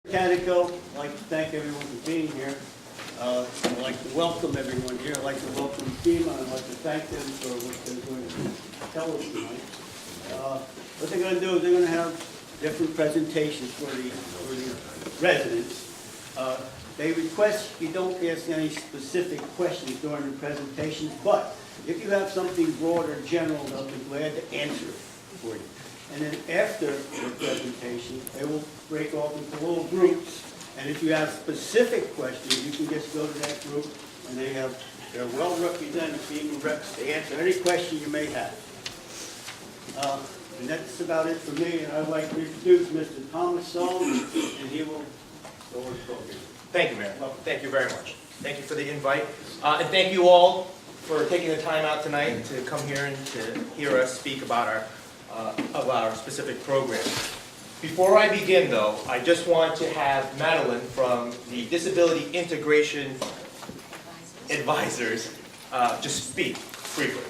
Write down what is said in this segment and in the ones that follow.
Canico, I'd like to thank everyone for being here. I'd like to welcome everyone here. I'd like to welcome FEMA. I'd like to thank them for what they're going to tell us tonight. What they're going to do is they're going to have different presentations for the residents. They request you don't ask any specific questions during the presentations, but if you have something broad or general, they'll be glad to answer it for you. And then after the presentation, they will break off into little groups. And if you have specific questions, you can just go to that group, and they're well represented, FEMA reps, to answer any question you may have. And that's about it for me. And I'd like to introduce Mr. Thomas Sullivan, and he will go over the program. Thank you, Mayor. Thank you very much. Thank you for the invite. And thank you all for taking the time out tonight to come here and to hear us speak about our specific program. Before I begin, though, I just want to have Madeline from the Disability Integration Advisors just speak briefly.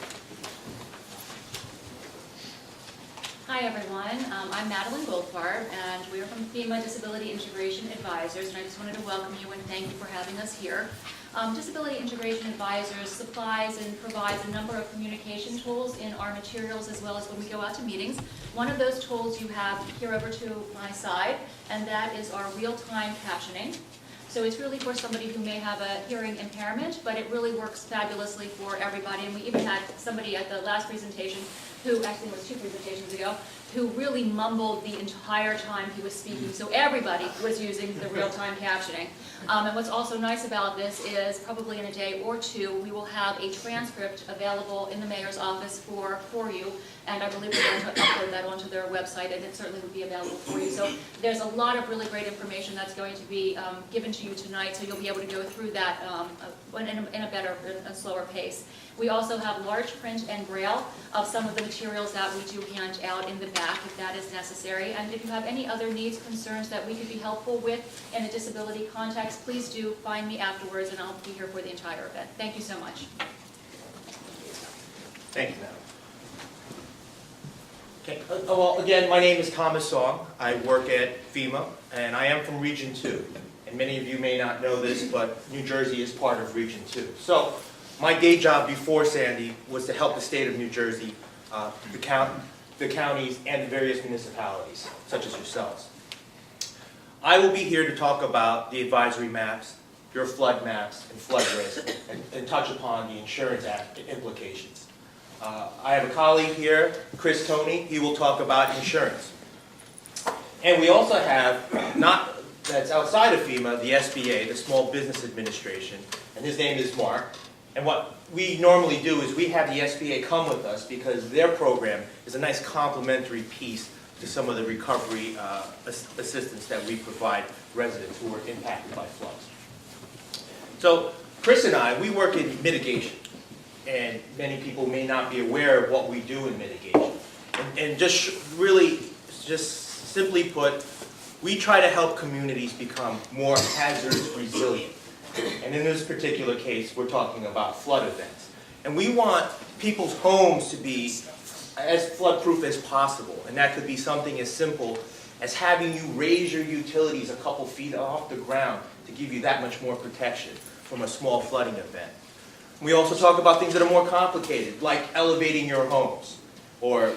Hi everyone, I'm Madeline Goldfarb, and we are from FEMA Disability Integration Advisors, and I just wanted to welcome you and thank you for having us here. Disability Integration Advisors supplies and provides a number of communication tools in our materials as well as when we go out to meetings. One of those tools you have here over to my side, and that is our real-time captioning. So it's really for somebody who may have a hearing impairment, but it really works fabulously for everybody. And we even had somebody at the last presentation who, actually it was 2 presentations ago, who really mumbled the entire time he was speaking. So everybody was using the real-time captioning. And what's also nice about this is probably in a day or 2, we will have a transcript available in the mayor's office for you. And I believe we're going to upload that onto their website, and it certainly would be available for you. So there's a lot of really great information that's going to be given to you tonight, so you'll be able to go through that in a better and slower pace. We also have large print and braille of some of the materials that we do hand out in the back if that is necessary. And if you have any other needs, concerns that we could be helpful with in a disability context, please do find me afterwards, and I'll be here for the entire event. Thank you so much. Thank you, Madeline. Okay. Well, again, my name is Thomas Song. I work at FEMA, and I am from Region 2. And many of you may not know this, but New Jersey is part of Region 2. So my day job before Sandy was to help the state of New Jersey, the counties, and the various municipalities, such as yourselves. I will be here to talk about the advisory maps, your flood maps, and flood risk, and touch upon the Insurance Act implications. I have a colleague here, Chris Toney. He will talk about insurance. And we also have, that's outside of FEMA, the SBA, the Small Business Administration, and his name is Mark. And what we normally do is we have the SBA come with us because their program is a nice complementary piece to some of the recovery assistance that we provide residents who are impacted by floods. So Chris and I, we work in mitigation. And many people may not be aware of what we do in mitigation. And just simply put, we try to help communities become more hazard resilient. And in this particular case, we're talking about flood events. And we want people's homes to be as flood-proof as possible. And that could be something as simple as having you raise your utilities a couple feet off the ground to give you that much more protection from a small flooding event. We also talk about things that are more complicated, like elevating your homes, or,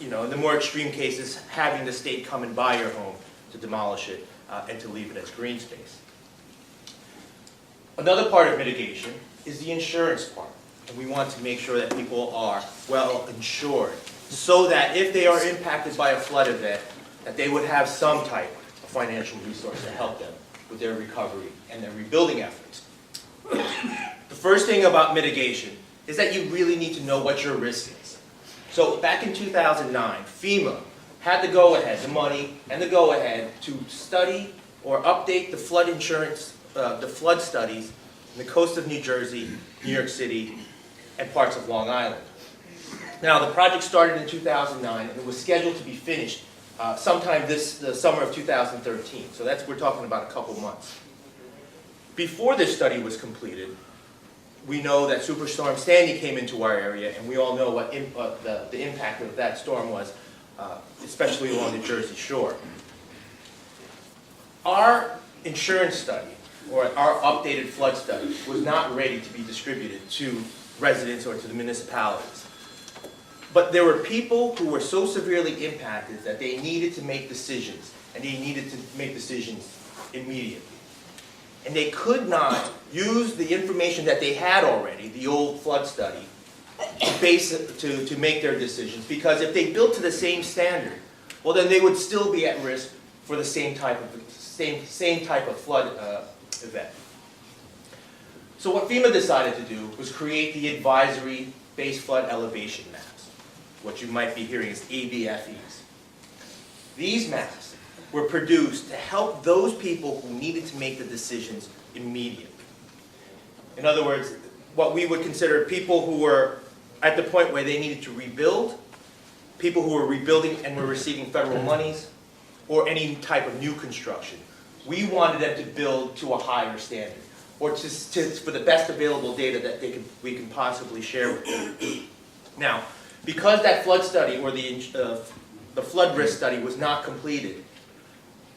in the more extreme cases, having the state come and buy your home to demolish it and to leave it as green space. Another part of mitigation is the insurance part, and we want to make sure that people are well insured, so that if they are impacted by a flood event, that they would have some type of financial resource to help them with their recovery and their rebuilding efforts. The first thing about mitigation is that you really need to know what your risk is. So back in 2009, FEMA had the go-ahead, the money and the go-ahead to study or update the flood insurance, the flood studies in the coast of New Jersey, New York City, and parts of Long Island. Now the project started in 2009 and it was scheduled to be finished sometime the summer of 2013. So we're talking about a couple months. Before this study was completed, we know that Superstorm Sandy came into our area, and we all know what the impact of that storm was, especially along the Jersey Shore. Our insurance study, or our updated flood study, was not ready to be distributed to residents or to the municipalities. But there were people who were so severely impacted that they needed to make decisions, and they needed to make decisions immediately. And they could not use the information that they had already, the old flood study, to make their decisions, because if they built to the same standard, well, then they would still be at risk for the same type of flood event. So what FEMA decided to do was create the advisory base flood elevation maps. What you might be hearing is ABFEs. These maps were produced to help those people who needed to make the decisions immediately. In other words, what we would consider people who were at the point where they needed to rebuild, people who were rebuilding and were receiving federal monies, or any type of new construction. We wanted them to build to a higher standard, or for the best available data that we can possibly share with them. Now, because that flood study, or the flood risk study, was not completed,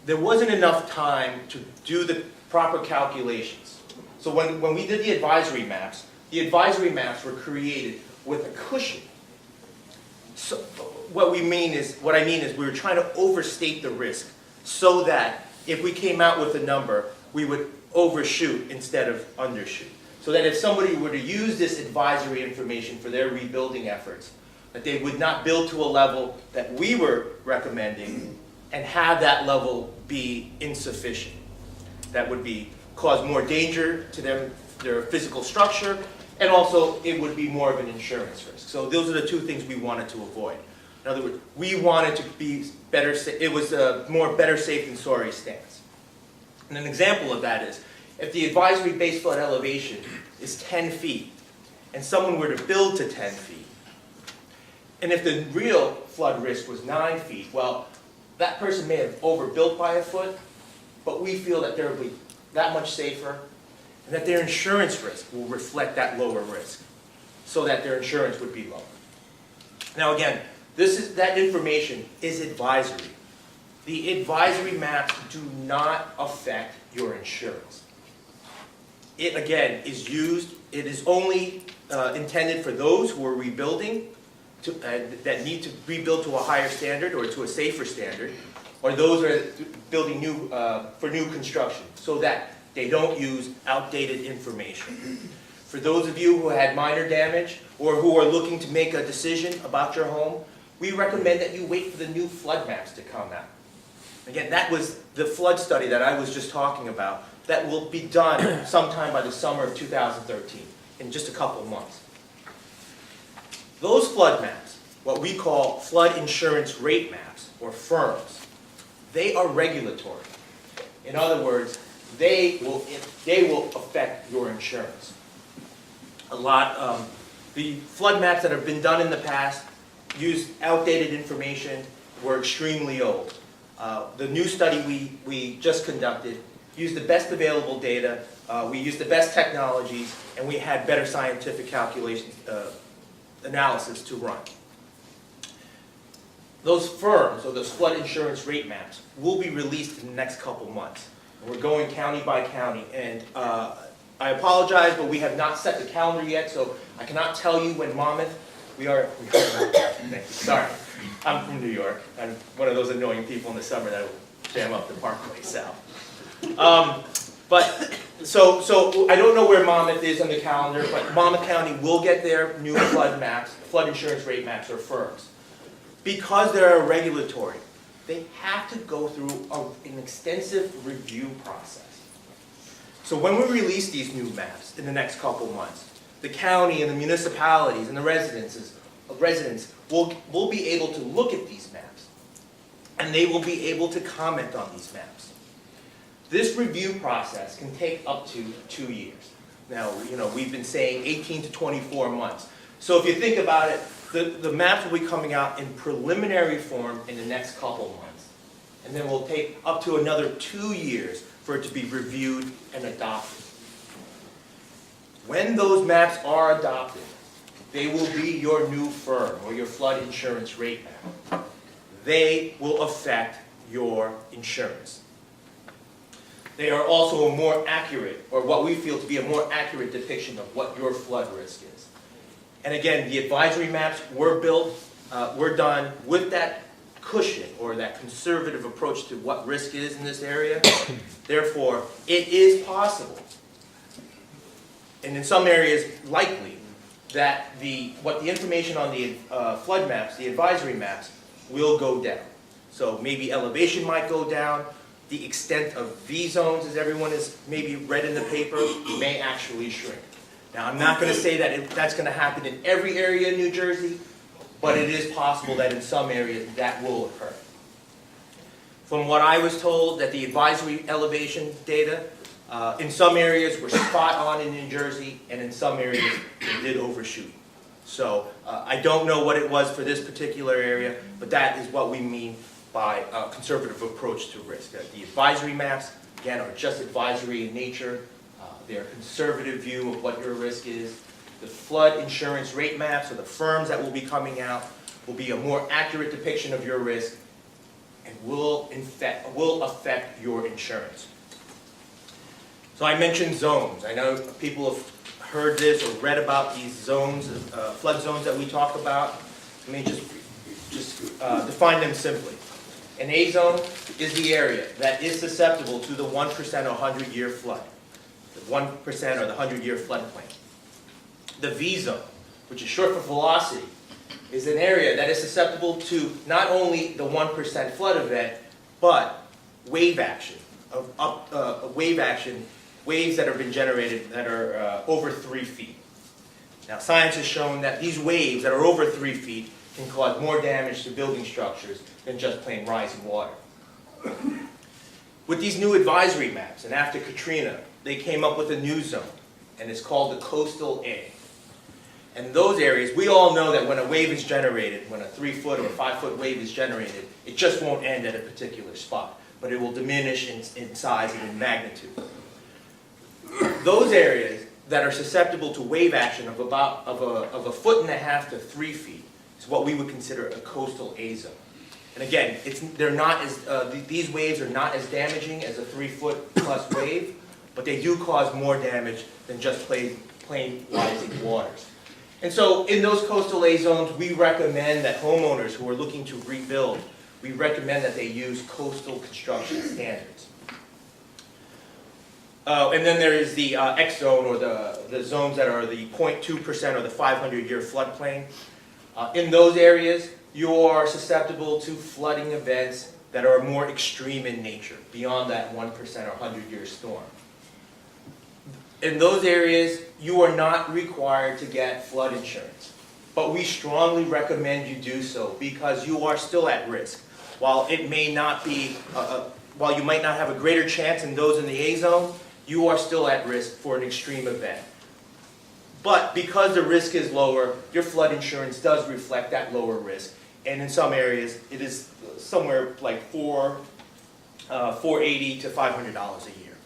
there wasn't enough time to do the proper calculations. So when we did the advisory maps were created with a cushion. So what I mean is we were trying to overstate the risk so that if we came out with a number, we would overshoot instead of undershoot. So that if somebody were to use this advisory information for their rebuilding efforts, that they would not build to a level that we were recommending and have that level be insufficient. That would cause more danger to their physical structure, and also it would be more of an insurance risk. So those are the two things we wanted to avoid. In other words, we wanted to be better, it was a more better safe than sorry stance. And an example of that is, if the advisory base flood elevation is 10 feet, and someone were to build to 10 feet, and if the real flood risk was 9 feet, well, that person may have overbuilt by a foot, but we feel that they'll be that much safer, and that their insurance risk will reflect that lower risk, so that their insurance would be lower. Now again, that information is advisory. The advisory maps do not affect your insurance. It again is only intended for those who are rebuilding, that need to rebuild to a higher standard or to a safer standard, or those who are building for new construction, so that they don't use outdated information. For those of you who had minor damage or who are looking to make a decision about your home, we recommend that you wait for the new flood maps to come out. Again, that was the flood study that I was just talking about, that will be done sometime by the summer of 2013, in just a couple of months. Those flood maps, what we call flood insurance rate maps, or FERMs, they are regulatory. In other words, they will affect your insurance. The flood maps that have been done in the past used outdated information, were extremely old. The new study we just conducted used the best available data, we used the best technologies, and we had better scientific calculations, analysis to run. Those FERMs, or those flood insurance rate maps, will be released in the next couple months. We're going county by county, and I apologize, but we have not set the calendar yet, so I cannot tell you when Monmouth, thank you, sorry. I'm from New York. I'm one of those annoying people in the summer that will jam up the Parkway South. So I don't know where Monmouth is on the calendar, but Monmouth County will get their new flood maps, flood insurance rate maps, or FERMs. Because they're regulatory, they have to go through an extensive review process. So when we release these new maps in the next couple months, the county and the municipalities and the residents will be able to look at these maps, and they will be able to comment on these maps. This review process can take up to 2 years. Now, we've been saying 18 to 24 months. So if you think about it, the maps will be coming out in preliminary form in the next couple months. And then we'll take up to another 2 years for it to be reviewed and adopted. When those maps are adopted, they will be your new FERM, or your flood insurance rate map. They will affect your insurance. They are also a more accurate, or what we feel to be a more accurate depiction of what your flood risk is. And again, the advisory maps were done with that cushion, or that conservative approach to what risk is in this area. Therefore, it is possible, and in some areas likely, that what the information on the flood maps, the advisory maps, will go down. So maybe elevation might go down. The extent of V-zones, as everyone has maybe read in the paper, may actually shrink. Now, I'm not going to say that that's going to happen in every area in New Jersey, but it is possible that in some areas that will occur. From what I was told, that the advisory elevation data, in some areas were spot on in New Jersey, and in some areas it did overshoot. So I don't know what it was for this particular area, but that is what we mean by a conservative approach to risk. The advisory maps, again, are just advisory in nature. They're a conservative view of what your risk is. The flood insurance rate maps, or the firms that will be coming out, will be a more accurate depiction of your risk and will affect your insurance. So I mentioned zones. I know people have heard this or read about these zones, flood zones that we talk about. Let me just define them simply. An A zone is the area that is susceptible to the 1% or 100-year flood. The 1% or the 100-year floodplain. The V zone, which is short for velocity, is an area that is susceptible to not only the 1% flood event, but wave action, waves that have been generated that are over 3 feet. Now, science has shown that these waves that are over 3 feet can cause more damage to building structures than just plain rising water. With these new advisory maps, and after Katrina, they came up with a new zone, and it's called the Coastal A. And those areas, we all know that when a wave is generated, when a 3-foot or a 5-foot wave is generated, it just won't end at a particular spot, but it will diminish in size and in magnitude. Those areas that are susceptible to wave action of about of a 1.5 to 3 feet is what we would consider a coastal A zone. And again, these waves are not as damaging as a 3-foot plus wave, but they do cause more damage than just plain rising waters. And so in those coastal A zones, we recommend that homeowners who are looking to rebuild, we recommend that they use coastal construction standards. And then there is the X zone, or the zones that are the 0.2% or the 500-year floodplain. In those areas, you are susceptible to flooding events that are more extreme in nature, beyond that 1% or 100-year storm. In those areas, you are not required to get flood insurance. But we strongly recommend you do so because you are still at risk. While it may not be, while you might not have a greater chance than those in the A zone, you are still at risk for an extreme event. But because the risk is lower, your flood insurance does reflect that lower risk. And in some areas, it is somewhere like $480 to $500 a year.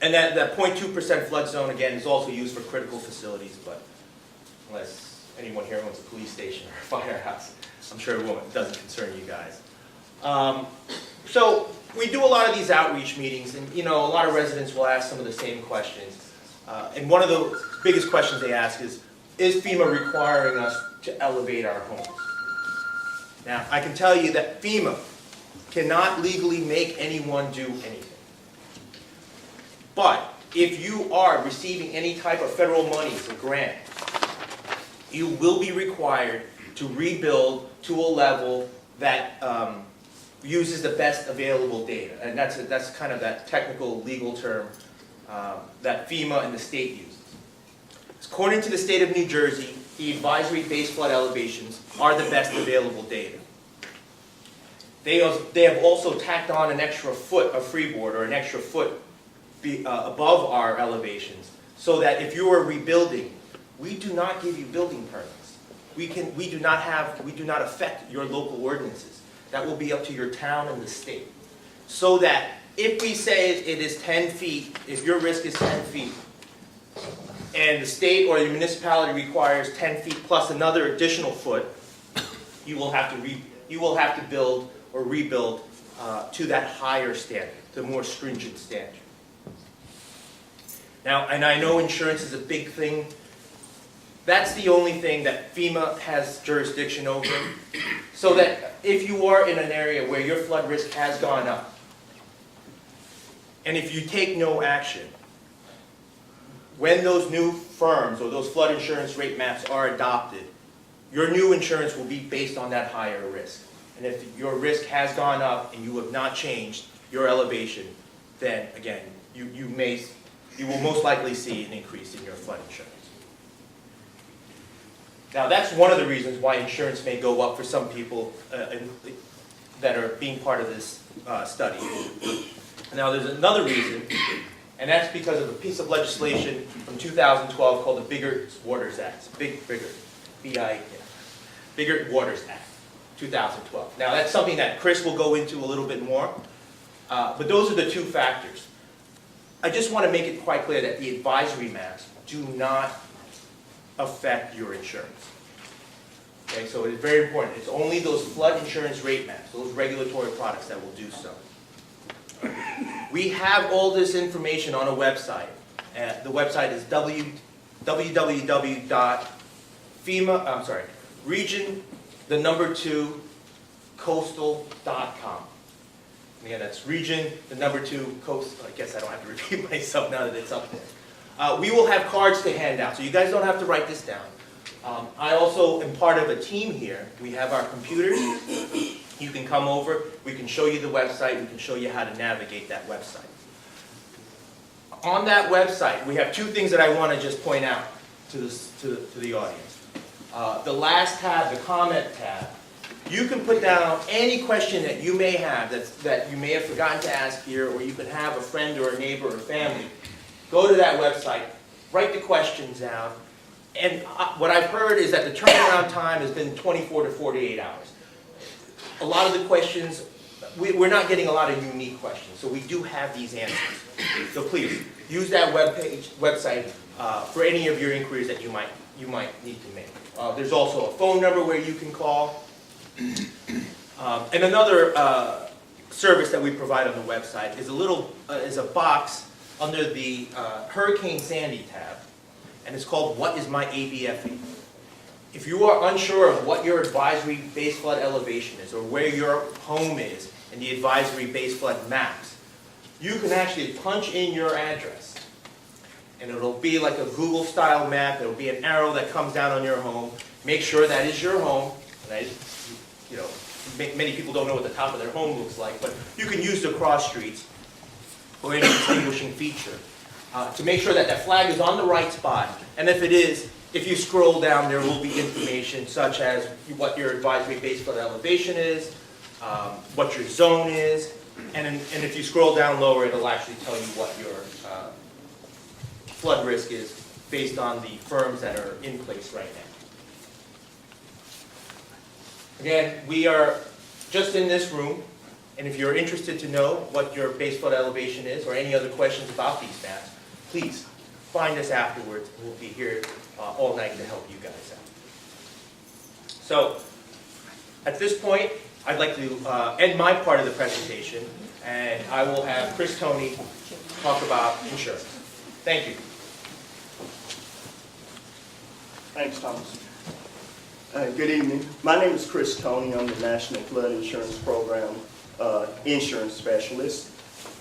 And that 0.2% flood zone, again, is also used for critical facilities, but unless anyone here owns a police station or a firehouse, I'm sure it doesn't concern you guys. So we do a lot of these outreach meetings, and a lot of residents will ask some of the same questions. And one of the biggest questions they ask is FEMA requiring us to elevate our homes? Now, I can tell you that FEMA cannot legally make anyone do anything. But if you are receiving any type of federal money or grant, you will be required to rebuild to a level that uses the best available data. And that's kind of that technical legal term that FEMA and the state uses. According to the state of New Jersey, the advisory base flood elevations are the best available data. They have also tacked on an extra foot of freeboard, or an extra foot above our elevations, so that if you are rebuilding, we do not give you building permits. We do not affect your local ordinances. That will be up to your town and the state. So that if we say it is 10 feet, if your risk is 10 feet, and the state or the municipality requires 10 feet plus another additional foot, you will have to build or rebuild to that higher standard, the more stringent standard. Now, and I know insurance is a big thing. That's the only thing that FEMA has jurisdiction over, so that if you are in an area where your flood risk has gone up, and if you take no action, when those new firms or those flood insurance rate maps are adopted, your new insurance will be based on that higher risk. And if your risk has gone up and you have not changed your elevation, then again, you will most likely see an increase in your flood insurance. Now, that's one of the reasons why insurance may go up for some people that are being part of this study. Now, there's another reason, and that's because of a piece of legislation from 2012 called the Bigger Waters Act. Bigger Waters Act, 2012. Now, that's something that Chris will go into a little bit more, but those are the two factors. I just want to make it quite clear that the advisory maps do not affect your insurance. Okay, so it's very important. It's only those flood insurance rate maps, those regulatory products, that will do so. We have all this information on a website. The website is region2coastal.com. Again, that's region2coastal. I guess I don't have to repeat myself now that it's up there. We will have cards to hand out, so you guys don't have to write this down. I also am part of a team here. We have our computers. You can come over. We can show you the website. We can show you how to navigate that website. On that website, we have two things that I want to just point out to the audience. The last tab, the comment tab, you can put down any question that you may have that you may have forgotten to ask here, or you can have a friend or a neighbor or family. Go to that website, write the questions down, and what I've heard is that the turnaround time has been 24 to 48 hours. A lot of the questions, we're not getting a lot of unique questions, so we do have these answers. So please, use that website for any of your inquiries that you might need to make. There's also a phone number where you can call. And another service that we provide on the website is a box under the Hurricane Sandy tab, and it's called What is my ABFE? If you are unsure of what your advisory base flood elevation is, or where your home is in the advisory base flood maps, you can actually punch in your address, and it'll be like a Google style map. It'll be an arrow that comes down on your home. Make sure that is your home. Many people don't know what the top of their home looks like, but you can use the cross streets or any distinguishing feature to make sure that that flag is on the right spot. And if it is, if you scroll down, there will be information such as what your advisory base flood elevation is, what your zone is, and if you scroll down lower, it'll actually tell you what your flood risk is based on the firms that are in place right now. Again, we are just in this room, and if you're interested to know what your base flood elevation is or any other questions about these maps, please find us afterwards, and we'll be here all night to help you guys out. So, at this point, I'd like to end my part of the presentation, and I will have Chris Toney talk about insurance. Thank you. Thanks, Thomas. Good evening. My name is Chris Toney. I'm the National Flood Insurance Program insurance specialist.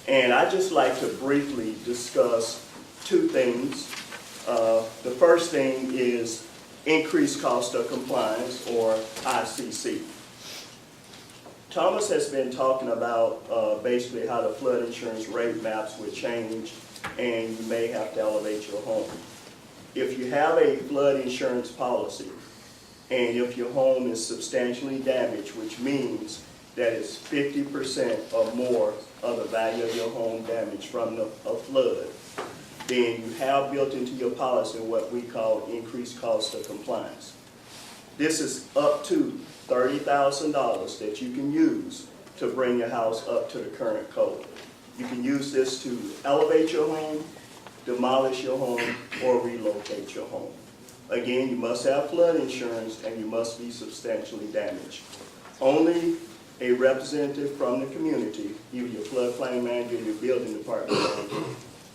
And I'd just like to briefly discuss two things. The first thing is increased cost of compliance, or ICC. Thomas has been talking about basically how the flood insurance rate maps would change, and you may have to elevate your home. If you have a flood insurance policy, and if your home is substantially damaged, which means that it's 50% or more of the value of your home damaged from a flood, then you have built into your policy what we call increased cost of compliance. This is up to $30,000 that you can use to bring your house up to the current code. You can use this to elevate your home, demolish your home, or relocate your home. Again, you must have flood insurance and you must be substantially damaged. Only a representative from the community, either your floodplain manager or your building department manager,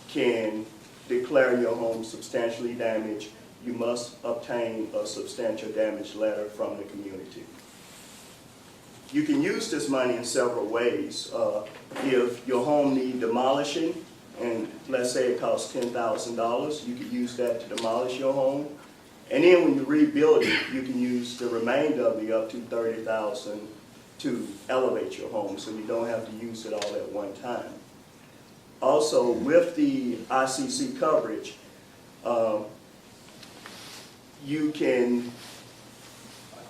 can declare your home substantially damaged, you must obtain a substantial damage letter from the community. You can use this money in several ways. If your home needs demolishing, and let's say it costs $10,000, you could use that to demolish your home. And then when you rebuild it, you can use the remainder of the up to $30,000 to elevate your home, so you don't have to use it all at one time. Also, with the ICC coverage, you can,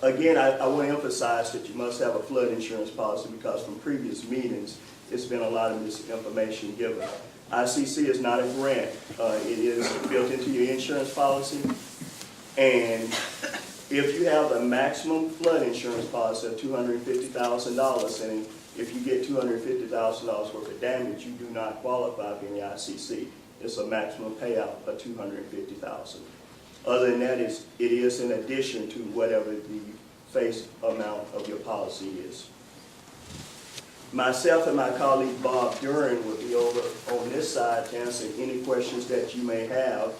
again, I want to emphasize that you must have a flood insurance policy, because from previous meetings, it's been a lot of misinformation given. ICC is not a grant. It is built into your insurance policy. And if you have a maximum flood insurance policy of $250,000, and if you get $250,000 worth of damage, you do not qualify for any ICC. It's a maximum payout of $250,000. Other than that, it is in addition to whatever the face amount of your policy is. Myself and my colleague Bob Duran will be over on this side to answer any questions that you may have,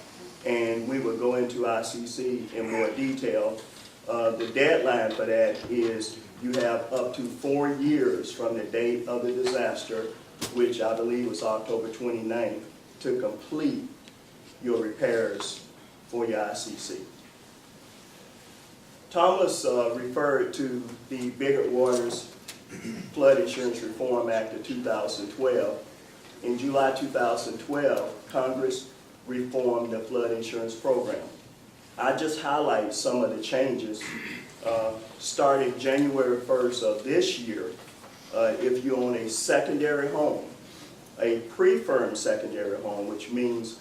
and we will go into ICC in more detail. The deadline for that is you have up to 4 years from the date of the disaster, which I believe was October 29th, to complete your repairs for your ICC. Thomas referred to the Bigger Waters Flood Insurance Reform Act of 2012. In July 2012, Congress reformed the flood insurance program. I just highlight some of the changes. Starting January 1st of this year, if you own a secondary home, a pre-firm secondary home, which means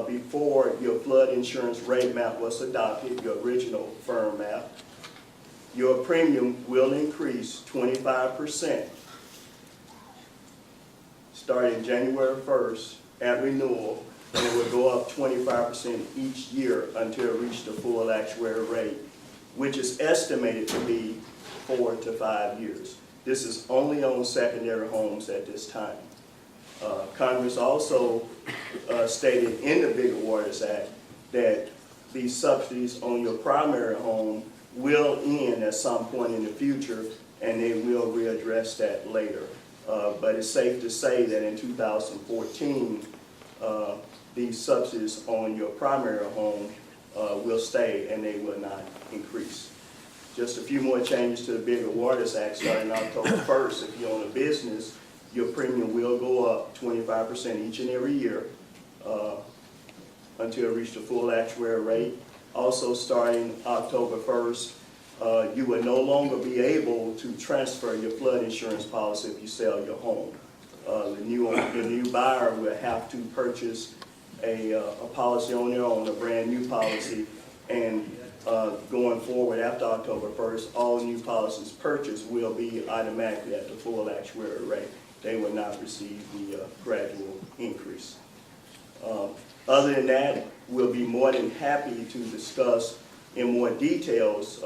before your flood insurance rate map was adopted, your original firm map, your premium will increase 25% starting January 1st at renewal, and it will go up 25% each year until it reaches the full actuarial rate, which is estimated to be 4 to 5 years. This is only on secondary homes at this time. Congress also stated in the Bigger Waters Act that these subsidies on your primary home will end at some point in the future, and they will readdress that later. But it's safe to say that in 2014, these subsidies on your primary home will stay, and they will not increase. Just a few more changes to the Bigger Waters Act starting October 1st. If you own a business, your premium will go up 25% each and every year until it reaches the full actuarial rate. Also, starting October 1st, you will no longer be able to transfer your flood insurance policy if you sell your home. The new buyer will have to purchase a policy on their own, a brand new policy, and going forward after October 1st, all new policies purchased will be automatically at the full actuarial rate. They will not receive the gradual increase. Other than that, we'll be more than happy to discuss in more details.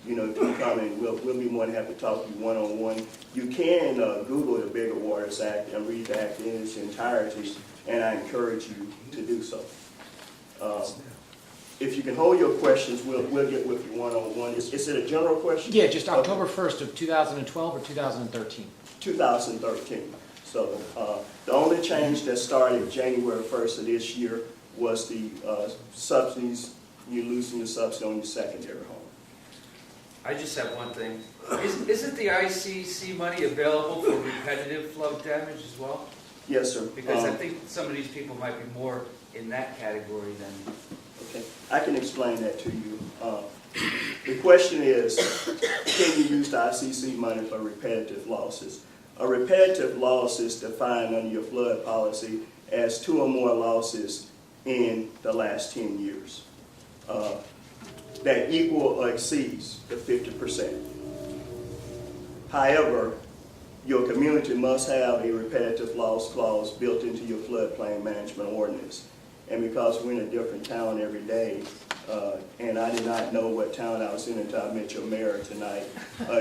If you come in, we'll be more than happy to talk to you one-on-one. You can Google the Bigger Waters Act and read the act in its entirety, and I encourage you to do so. If you can hold your questions, we'll get with you one-on-one. Is it a general question? Yeah, just October 1st of 2012 or 2013? 2013. So the only change that started January 1st of this year was the subsidies, you losing your subsidy on your secondary home. I just have one thing. Isn't the ICC money available for repetitive flood damage as well? Yes, sir. Because I think some of these people might be more in that category than... Okay, I can explain that to you. The question is, can you use the ICC money for repetitive losses? A repetitive loss is defined under your flood policy as 2 or more losses in the last 10 years. That equal or exceeds the 50%. However, your community must have a repetitive loss clause built into your floodplain management ordinance. And because we're in a different town every day, and I did not know what town I was in until I met your mayor tonight,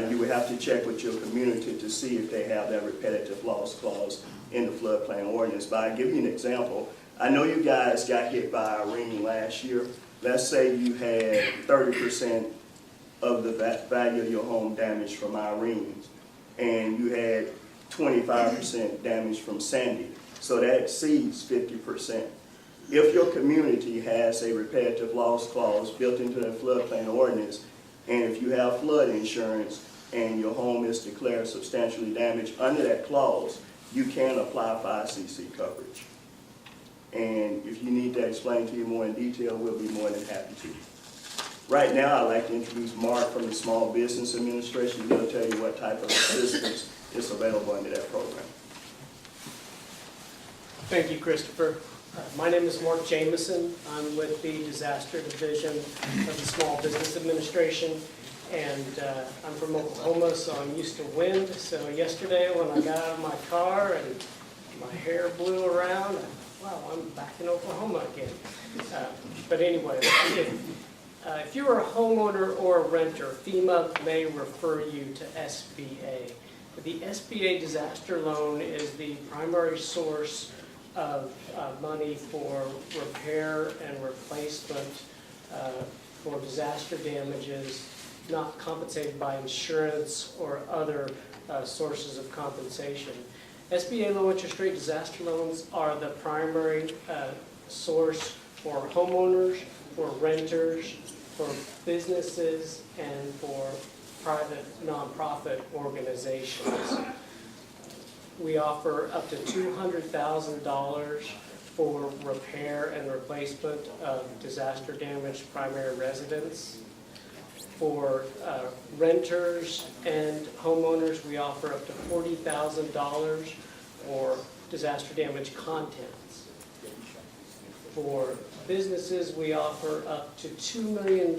you would have to check with your community to see if they have that repetitive loss clause in the floodplain ordinance. But I'll give you an example. I know you guys got hit by Irene last year. Let's say you had 30% of the value of your home damaged from Irene, and you had 25% damage from Sandy. So that exceeds 50%. If your community has a repetitive loss clause built into the floodplain ordinance, and if you have flood insurance and your home is declared substantially damaged under that clause, you can apply for ICC coverage. And if you need that explained to you more in detail, we'll be more than happy to. Right now, I'd like to introduce Mark from the Small Business Administration. He'll tell you what type of assistance is available under that program. Thank you, Christopher. My name is Mark Jameson. I'm with the Disaster Division of the Small Business Administration, and I'm from Oklahoma, so I'm used to wind. So yesterday when I got out of my car and my hair blew around, wow, I'm back in Oklahoma again. But anyway, if you're a homeowner or a renter, FEMA may refer you to SBA. The SBA disaster loan is the primary source of money for repair and replacement for disaster damages not compensated by insurance or other sources of compensation. SBA low interest rate disaster loans are the primary source for homeowners, for renters, for businesses, and for private nonprofit organizations. We offer up to $200,000 for repair and replacement of disaster damaged primary residence. For renters and homeowners, we offer up to $40,000 for disaster damaged contents. For businesses, we offer up to $2 million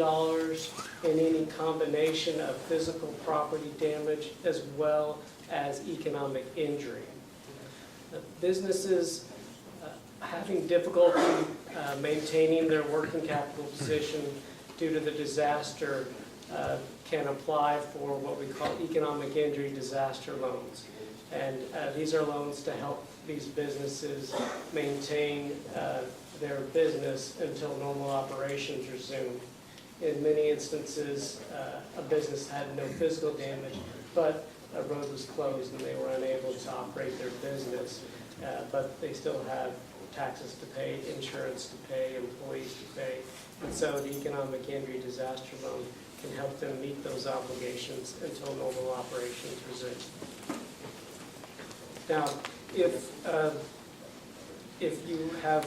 in any combination of physical property damage as well as economic injury. Businesses having difficulty maintaining their working capital position due to the disaster can apply for what we call economic injury disaster loans. And these are loans to help these businesses maintain their business until normal operations resume. In many instances, a business had no physical damage, but a road was closed and they were unable to operate their business, but they still have taxes to pay, insurance to pay, employees to pay. And so the economic injury disaster loan can help them meet those obligations until normal operations resume. Now, if you have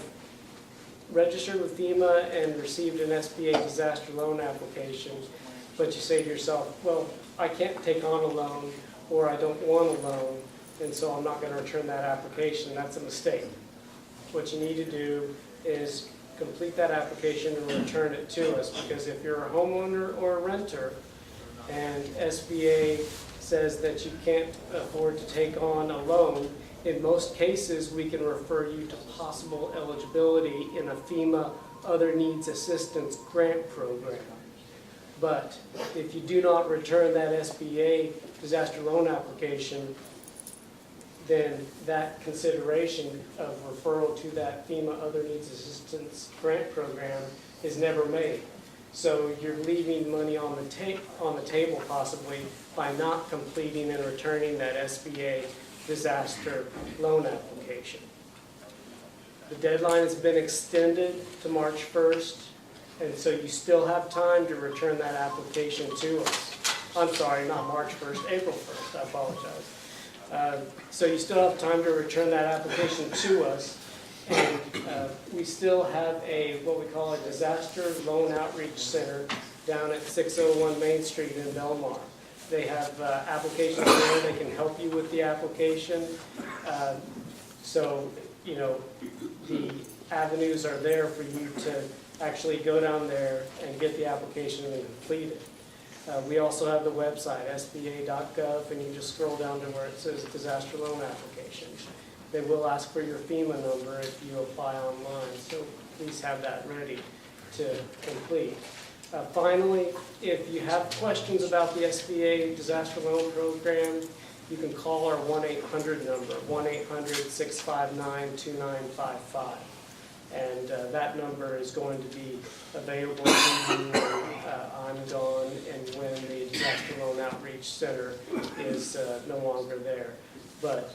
registered with FEMA and received an SBA disaster loan application, but you say to yourself, well, I can't take on a loan, or I don't want a loan, and so I'm not going to return that application, that's a mistake. What you need to do is complete that application and return it to us, because if you're a homeowner or a renter and SBA says that you can't afford to take on a loan, in most cases we can refer you to possible eligibility in a FEMA Other Needs Assistance grant program. But if you do not return that SBA disaster loan application, then that consideration of referral to that FEMA Other Needs Assistance grant program is never made. So you're leaving money on the table possibly by not completing and returning that SBA disaster loan application. The deadline has been extended to March 1st, and so you still have time to return that application to us. I'm sorry, not March 1st, April 1st, I apologize. So you still have time to return that application to us, and we still have what we call a disaster loan outreach center down at 601 Main Street in Belmar. They have applications there. They can help you with the application. So, you know, the avenues are there for you to actually go down there and get the application and complete it. We also have the website, sba.gov, and you just scroll down to where it says disaster loan applications. They will ask for your FEMA number if you apply online. So please have that ready to complete. Finally, if you have questions about the SBA disaster loan program, you can call our 1-800 number, 1-800-659-2955. And that number is going to be available to you when I'm gone and when the Disaster Loan Outreach Center is no longer there. But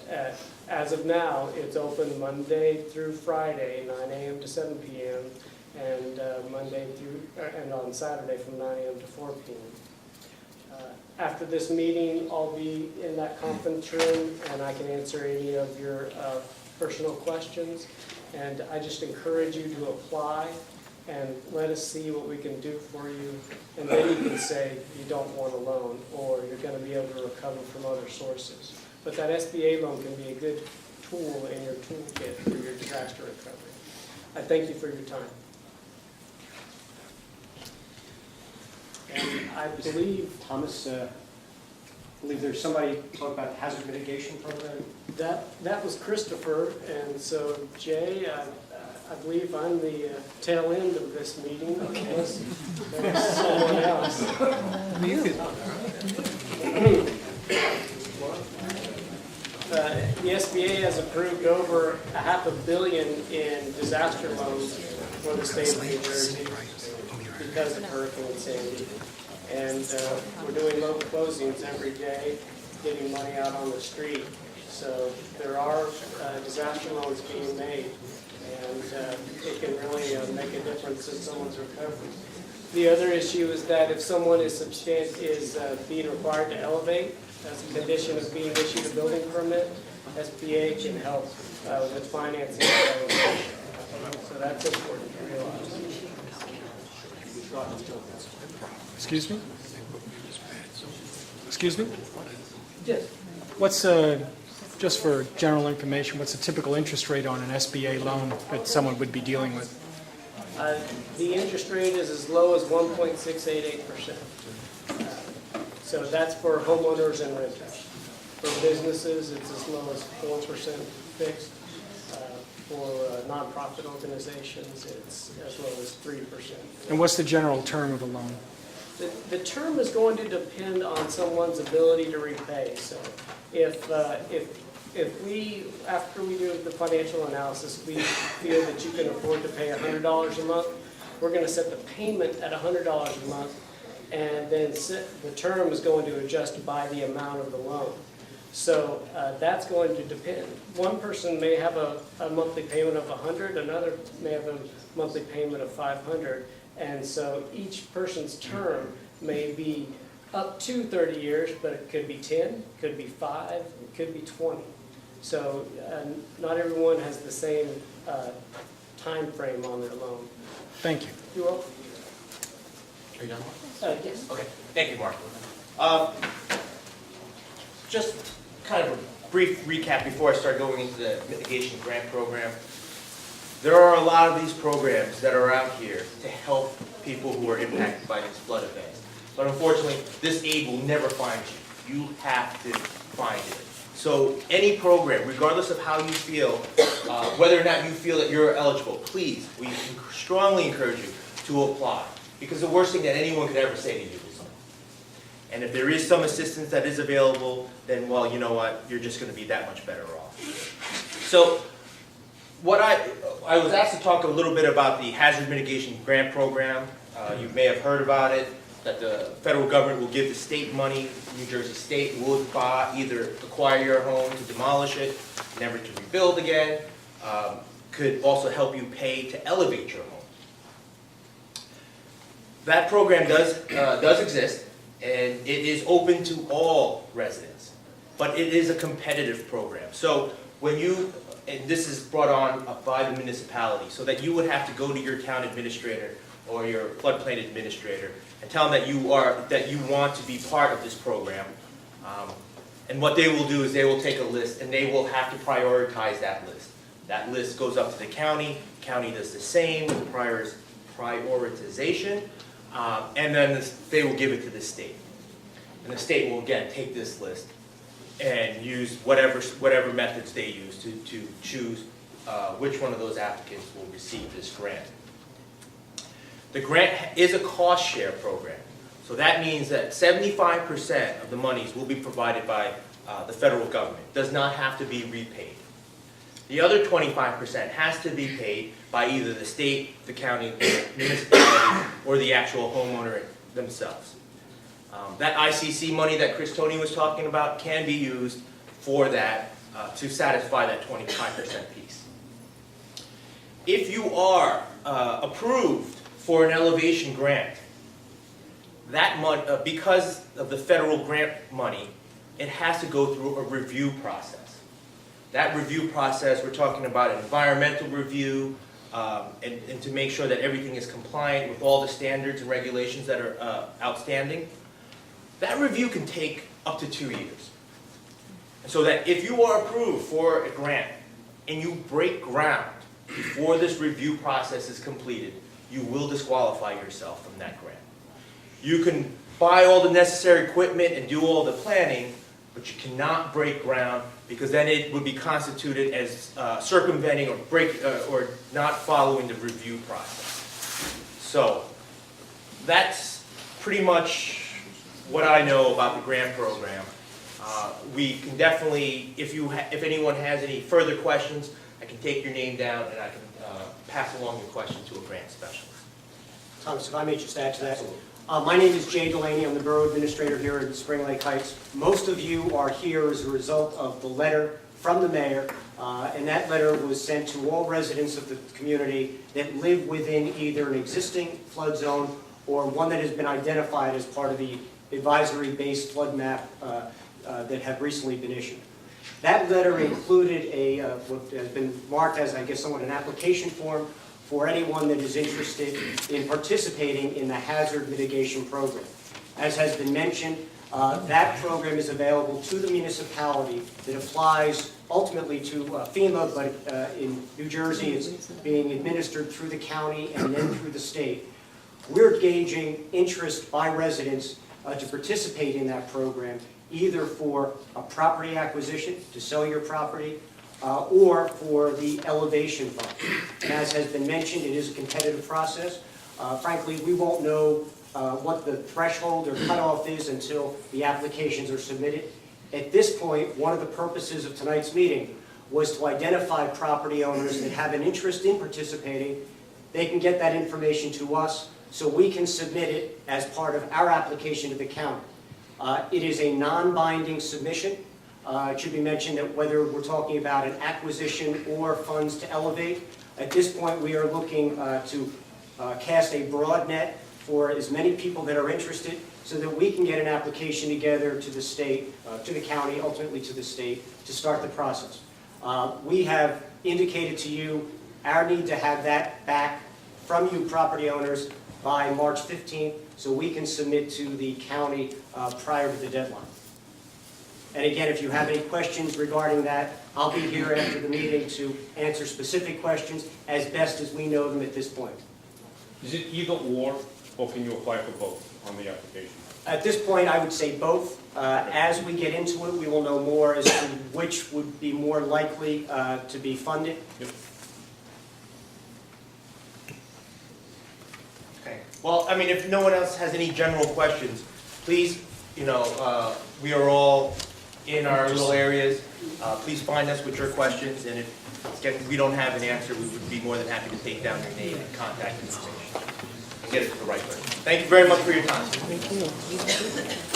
as of now, it's open Monday through Friday, 9 a.m. to 7 p.m., and and on Saturday from 9 a.m. to 4 p.m. After this meeting, I'll be in that conference room, and I can answer any of your personal questions. And I just encourage you to apply and let us see what we can do for you. And then you can say you don't want a loan, or you're going to be able to recover from other sources. But that SBA loan can be a good tool in your toolkit for your disaster recovery. I thank you for your time. And I believe, Thomas, I believe there's somebody talking about the hazard mitigation program. That was Christopher, and so Jay, I believe I'm the tail end of this meeting, unless there's someone else. The SBA has approved over $500 million in disaster loans for the state of New Jersey because of Hurricane Sandy. And we're doing loan closings every day, getting money out on the street. So there are disaster loans being made, and it can really make a difference in someone's recovery. The other issue is that if someone is being required to elevate as a condition of being issued a building permit, SBA can help with financing of elevation. So that's important to realize. Excuse me? Excuse me? Yes. What's, just for general information, what's a typical interest rate on an SBA loan that someone would be dealing with? The interest rate is as low as 1.688%. So that's for homeowners and renters. For businesses, it's as low as 4% fixed. For nonprofit organizations, it's as low as 3%. And what's the general term of the loan? The term is going to depend on someone's ability to repay. So if we, after we do the financial analysis, we feel that you can afford to pay $100 a month, we're going to set the payment at $100 a month, and then the term is going to adjust by the amount of the loan. So that's going to depend. One person may have a monthly payment of $100, another may have a monthly payment of $500, and so each person's term may be up to 30 years, but it could be 10, could be 5, it could be 20. So not everyone has the same time frame on their loan. Thank you. You're welcome. Are you done? Yes. Okay, thank you, Mark. Just kind of a brief recap before I start going into the mitigation grant program. There are a lot of these programs that are out here to help people who are impacted by these flood events. But unfortunately, this aid will never find you. You have to find it. So any program, regardless of how you feel, whether or not you feel that you're eligible, please, we strongly encourage you to apply. Because the worst thing that anyone could ever say to you is no. And if there is some assistance that is available, then, well, you know what, you're just going to be that much better off. So what I was asked to talk a little bit about the hazard mitigation grant program. You may have heard about it, that the federal government will give the state money. New Jersey State will either acquire your home to demolish it, never to rebuild again, could also help you pay to elevate your home. That program does exist, and it is open to all residents, but it is a competitive program. So when you, and this is brought on by the municipality, so that you would have to go to your town administrator or your floodplain administrator and tell them that you want to be part of this program. And what they will do is they will take a list and they will have to prioritize that list. That list goes up to the county does the same with prioritization, and then they will give it to the state. And the state will again take this list and use whatever methods they use to choose which one of those applicants will receive this grant. The grant is a cost share program. So that means that 75% of the monies will be provided by the federal government. It does not have to be repaid. The other 25% has to be paid by either the state, the county, the municipality, or the actual homeowner themselves. That ICC money that Chris Tony was talking about can be used for that, to satisfy that 25% piece. If you are approved for an elevation grant, that money, because of the federal grant money, it has to go through a review process. That review process, we're talking about an environmental review, and to make sure that everything is compliant with all the standards and regulations that are outstanding. That review can take up to 2 years. So that if you are approved for a grant and you break ground before this review process is completed, you will disqualify yourself from that grant. You can buy all the necessary equipment and do all the planning, but you cannot break ground, because then it would be constituted as circumventing or not following the review process. So that's pretty much what I know about the grant program. We can definitely, if anyone has any further questions, I can take your name down and I can pass along your question to a grant specialist. Thomas, if I may just add to that. My name is Jay Delaney. I'm the Borough Administrator here in Spring Lake Heights. Most of you are here as a result of the letter from the mayor, and that letter was sent to all residents of the community that live within either an existing flood zone or one that has been identified as part of the advisory-based flood map that have recently been issued. That letter included what has been marked as, I guess, somewhat an application form for anyone that is interested in participating in the hazard mitigation program. As has been mentioned, that program is available to the municipality that applies ultimately to FEMA, but in New Jersey it's being administered through the county and then through the state. We're gauging interest by residents to participate in that program, either for a property acquisition, to sell your property, or for the elevation fund. And as has been mentioned, it is a competitive process. Frankly, we won't know what the threshold or cutoff is until the applications are submitted. At this point, one of the purposes of tonight's meeting was to identify property owners that have an interest in participating. They can get that information to us so we can submit it as part of our application to the county. It is a non-binding submission. It should be mentioned that whether we're talking about an acquisition or funds to elevate, at this point we are looking to cast a broad net for as many people that are interested so that we can get an application together to the state, to the county, ultimately to the state, to start the process. We have indicated to you our need to have that back from you property owners by March 15th so we can submit to the county prior to the deadline. And again, if you have any questions regarding that, I'll be here after the meeting to answer specific questions as best as we know them at this point. Is it either or can you apply for both on the application? At this point, I would say both. As we get into it, we will know more as to which would be more likely to be funded. Yep. Okay. Well, I mean, if no one else has any general questions, please, we are all in our little areas. Please find us with your questions, and if we don't have an answer, we would be more than happy to take down your name and contact information and get it to the right person. Thank you very much for your time. Thank you.